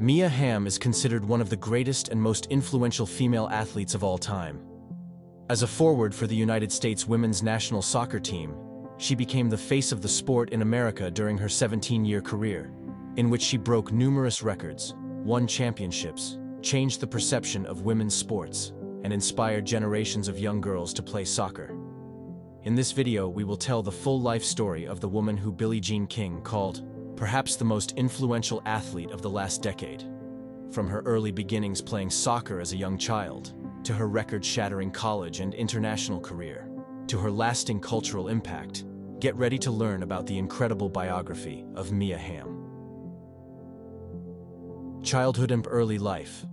Mia Hamm is considered one of the greatest and most influential female athletes of all time. As a forward for the United States women's national soccer team, she became the face of the sport in America during her 17-year career, in which she broke numerous records, won championships, changed the perception of women's sports, and inspired generations of young girls to play soccer. In this video, we will tell the full life story of the woman who Billie Jean King called perhaps the most influential athlete of the last decade. From her early beginnings playing soccer as a young child, to her record-shattering college and international career, to her lasting cultural impact, get ready to learn about the incredible biography of Mia Hamm. Childhood and early life.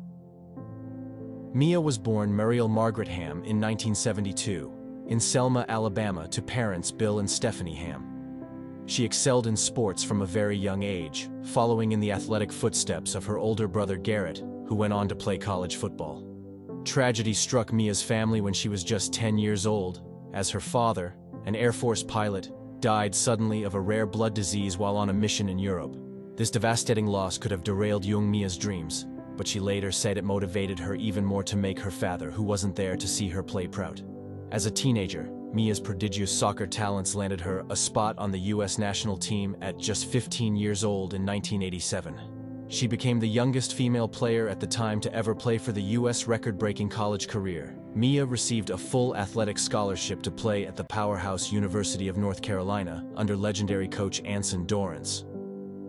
Mia was born Muriel Margaret Hamm in 1972 in Selma, Alabama, to parents Bill and Stephanie Hamm. She excelled in sports from a very young age, following in the athletic footsteps of her older brother Garrett, who went on to play college football. Tragedy struck Mia's family when she was just 10 years old, as her father, an Air Force pilot, died suddenly of a rare blood disease while on a mission in Europe. This devastating loss could have derailed young Mia's dreams, but she later said it motivated her even more to make her father, who wasn't there to see her play, proud. As a teenager, Mia's prodigious soccer talents landed her a spot on the U.S. national team at just 15 years old in 1987. She became the youngest female player at the time to ever play for the U.S. record-breaking college career. Mia received a full athletic scholarship to play at the powerhouse University of North Carolina under legendary coach Anson Dorrance.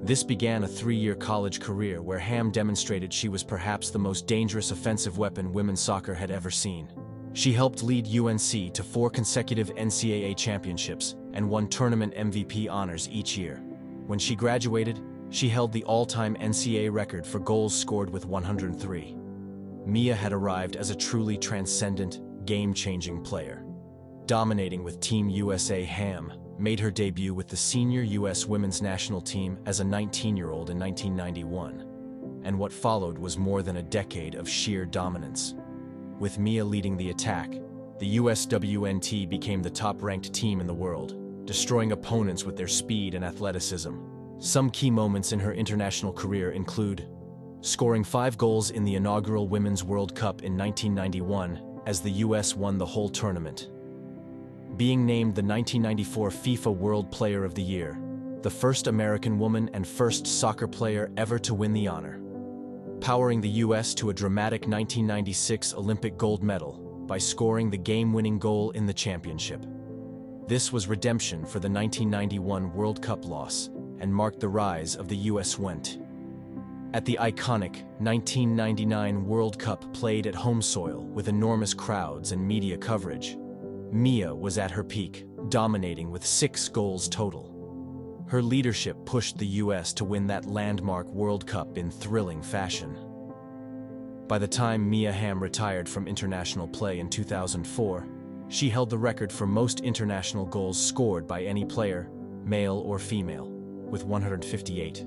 This began a 3-year college career where Hamm demonstrated she was perhaps the most dangerous offensive weapon women's soccer had ever seen. She helped lead UNC to 4 consecutive NCAA championships and won tournament MVP honors each year. When she graduated, she held the all-time NCAA record for goals scored with 103. Mia had arrived as a truly transcendent, game-changing player. Dominating with Team USA, Hamm made her debut with the senior U.S. women's national team as a 19-year-old in 1991. And what followed was more than a decade of sheer dominance. With Mia leading the attack, the USWNT became the top-ranked team in the world, destroying opponents with their speed and athleticism. Some key moments in her international career include scoring 5 goals in the inaugural Women's World Cup in 1991 as the U.S. won the whole tournament, being named the 1994 FIFA World Player of the Year, the first American woman and first soccer player ever to win the honor, powering the U.S. to a dramatic 1996 Olympic gold medal by scoring the game-winning goal in the championship. This was redemption for the 1991 World Cup loss and marked the rise of the U.S. went. At the iconic 1999 World Cup played at home soil with enormous crowds and media coverage, Mia was at her peak, dominating with 6 goals total. Her leadership pushed the U.S. to win that landmark World Cup in thrilling fashion. By the time Mia Hamm retired from international play in 2004, she held the record for most international goals scored by any player, male or female, with 158.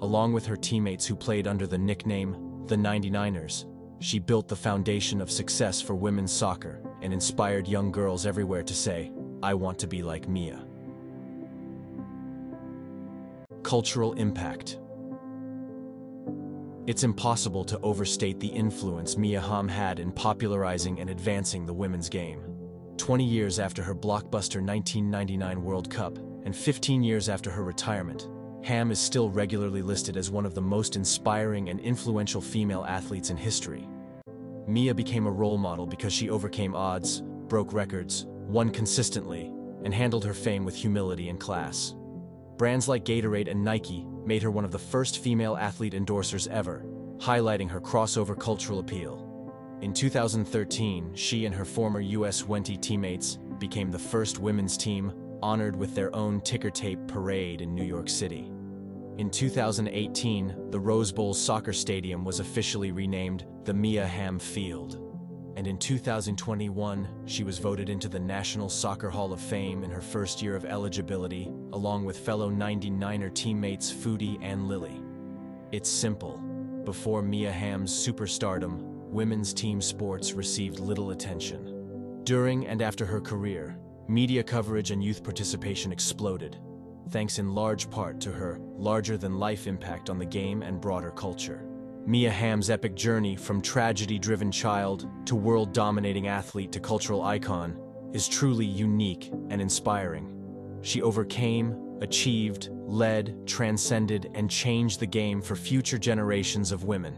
Along with her teammates who played under the nickname the 99ers, she built the foundation of success for women's soccer and inspired young girls everywhere to say, "I want to be like Mia." Cultural impact. It's impossible to overstate the influence Mia Hamm had in popularizing and advancing the women's game. 20 years after her blockbuster 1999 World Cup, and 15 years after her retirement, Hamm is still regularly listed as one of the most inspiring and influential female athletes in history. Mia became a role model because she overcame odds, broke records, won consistently, and handled her fame with humility and class. Brands like Gatorade and Nike made her one of the first female athlete endorsers ever, highlighting her crossover cultural appeal. In 2013, she and her former U.S. WNT teammates became the first women's team honored with their own ticker tape parade in New York City. In 2018, the Rose Bowl soccer stadium was officially renamed the Mia Hamm Field. And in 2021, she was voted into the National Soccer Hall of Fame in her first year of eligibility, along with fellow 99er teammates Foodie and Lily. It's simple. Before Mia Hamm's superstardom, women's team sports received little attention. During and after her career, media coverage and youth participation exploded. thanks in large part to her larger-than-life impact on the game and broader culture. Mia Hamm's epic journey from tragedy-driven child to world-dominating athlete to cultural icon is truly unique and inspiring. She overcame, achieved, led, transcended, and changed the game for future generations of women.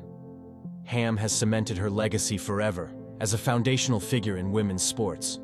Hamm has cemented her legacy forever as a foundational figure in women's sports.